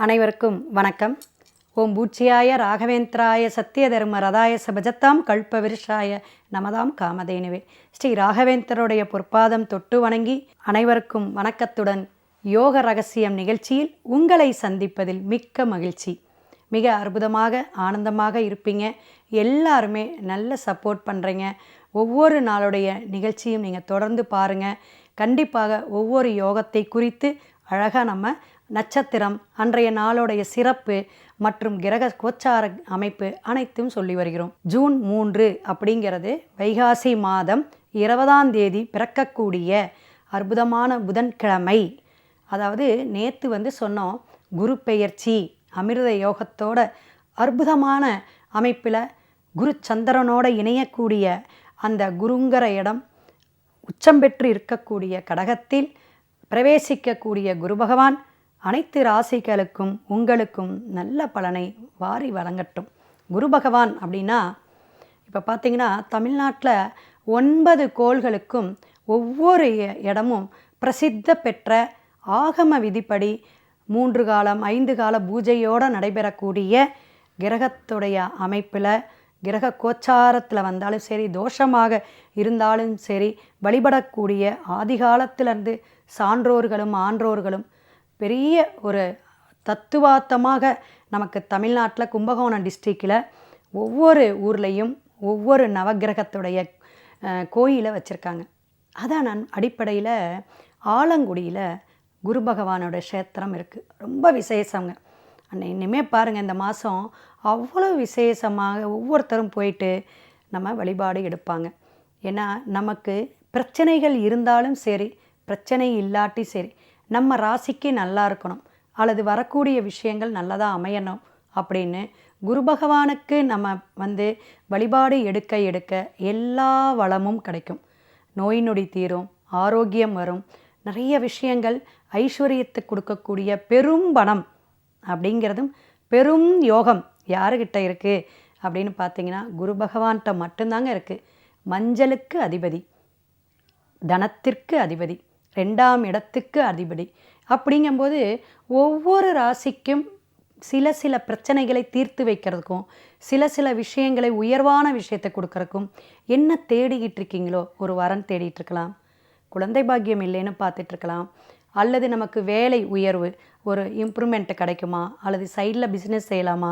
அனைவருக்கும் வணக்கம். ஓம் பூச்சியாய ராகவேந்திராய சத்திய தர்ம ரதாய சபஜத்தாம் கல்ப விருஷாய நமதாம் காமதேனுவே. ஸ்ரீ ராகவேந்தருடைய பொற்பாதம் தொட்டு வணங்கி அனைவருக்கும் வணக்கத்துடன் யோக ரகசியம் நிகழ்ச்சியில் உங்களை சந்திப்பதில் மிக்க மகிழ்ச்சி. மிக அற்புதமாக ஆனந்தமாக இருப்பீங்க. எல்லாருமே நல்ல சப்போர்ட் பண்ணுறீங்க. ஒவ்வொரு நாளுடைய நிகழ்ச்சியும் நீங்கள் தொடர்ந்து பாருங்கள். கண்டிப்பாக ஒவ்வொரு யோகத்தை குறித்து அழகாக நம்ம நட்சத்திரம், அன்றைய நாளுடைய சிறப்பு மற்றும் கிரக கோச்சார அமைப்பு அனைத்தும் சொல்லி வருகிறோம். ஜூன் 3 அப்படிங்கிறது வைகாசி மாதம் 20ஆம் தேதி பிறக்கக்கூடிய அற்புதமான புதன்கிழமை. அதாவது நேற்று சொன்னோம், குரு பெயர்ச்சி அமிர்த யோகத்தோட அற்புதமான அமைப்பில் குரு சந்திரனோட இணையக்கூடிய அந்த குருங்கிற இடம் உச்சம் பெற்று இருக்கக்கூடிய கடகத்தில் பிரவேசிக்கக்கூடிய குரு பகவான் அனைத்து ராசிகளுக்கும் உங்களுக்கும் நல்ல பலனை வாரி வழங்கட்டும். குரு பகவான் அப்படின்னா இப்போ பார்த்திங்கன்னா தமிழ்நாட்டில் 9 கோள்களுக்கும் ஒவ்வொரு இடமும் பிரசித்த பெற்ற ஆகம விதிப்படி 3 காலம் 5 கால பூஜையோடு நடைபெறக்கூடிய கிரகத்துடைய அமைப்பில் கிரக கோச்சாரத்தில் வந்தாலும் சரி, தோஷமாக இருந்தாலும் சரி, வழிபடக்கூடிய ஆதிகாலத்திலிருந்து சான்றோர்களும் ஆன்றோர்களும் பெரிய ஒரு தத்துவார்த்தமாக நமக்கு தமிழ்நாட்டில் கும்பகோணம் டிஸ்ட்ரிக்டில் ஒவ்வொரு ஊர்லேயும் ஒவ்வொரு நவகிரகத்துடைய கோயிலை வச்சுருக்காங்க. அதான் அடிப்படையில் ஆலங்குடியில் குரு பகவானோட க்ஷேத்திரம் இருக்குது. ரொம்ப விசேஷங்க. இனிமேல் பாருங்கள், இந்த மாதம் அவ்வளோ விசேஷமாக ஒவ்வொருத்தரும் போயிட்டு நம்ம வழிபாடு எடுப்பாங்க. ஏன்னா நமக்கு பிரச்சனைகள் இருந்தாலும் சரி, பிரச்சனை இல்லாட்டி சரி, நம்ம ராசிக்கு நல்லா இருக்கணும் அல்லது வரக்கூடிய விஷயங்கள் நல்லதாக அமையணும் அப்படின்னு குரு பகவானுக்கு நம்ம வழிபாடு எடுக்க எல்லா வளமும் கிடைக்கும். நோய் நொடி தீரும், ஆரோக்கியம் வரும், நிறைய விஷயங்கள் ஐஸ்வர்யத்தை கொடுக்கக்கூடிய பெரும் பணம் அப்படிங்கிறதும் பெரும் யோகம் யாருக்கிட்ட இருக்குது அப்படின்னு பார்த்தீங்கன்னா குரு பகவான்கிட்ட மட்டும்தாங்க இருக்குது. மஞ்சளுக்கு அதிபதி, தனத்திற்கு அதிபதி, 2ஆம் இடத்துக்கு அதிபதி. அப்படிங்கும்போது ஒவ்வொரு ராசிக்கும் சில பிரச்சனைகளை தீர்த்து வைக்கிறதுக்கும் சில விஷயங்களை உயர்வான விஷயத்தை கொடுக்கறதுக்கும் என்ன தேடிக்கிட்டு இருக்கீங்களோ, ஒரு வரன் தேடிட்டு இருக்கலாம், குழந்தை பாக்கியம் இல்லைன்னு பார்த்துட்ருக்கலாம், அல்லது நமக்கு வேலை உயர்வு ஒரு இம்ப்ரூவ்மெண்ட் கிடைக்குமா, அல்லது சைடில் பிஸ்னஸ் செய்யலாமா,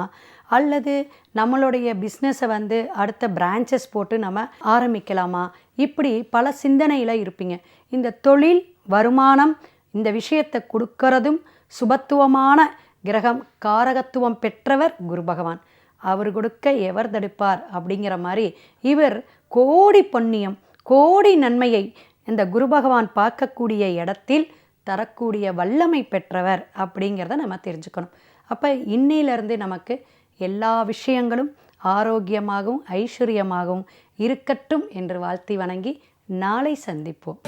அல்லது நம்மளுடைய பிஸ்னஸை அடுத்த பிரான்ச்சஸ் போட்டு நம்ம ஆரம்பிக்கலாமா, இப்படி பல சிந்தனையில் இருப்பீங்க. இந்த தொழில் வருமானம் இந்த விஷயத்தை கொடுக்கறதும் சுபத்துவமான கிரகம், காரகத்துவம் பெற்றவர் குரு பகவான். அவர் கொடுக்க எவர் தடுப்பார் அப்படிங்கிற மாதிரி இவர் கோடி புண்ணியம் கோடி நன்மையை இந்த குரு பகவான் பார்க்கக்கூடிய இடத்தில் தரக்கூடிய வல்லமை பெற்றவர் அப்படிங்கிறத நம்ம தெரிஞ்சுக்கணும். அப்போ இன்னையிலேருந்து நமக்கு எல்லா விஷயங்களும் ஆரோக்கியமாகவும் ஐஸ்வர்யமாகவும் இருக்கட்டும் என்று வாழ்த்தி வணங்கி நாளை சந்திப்போம்.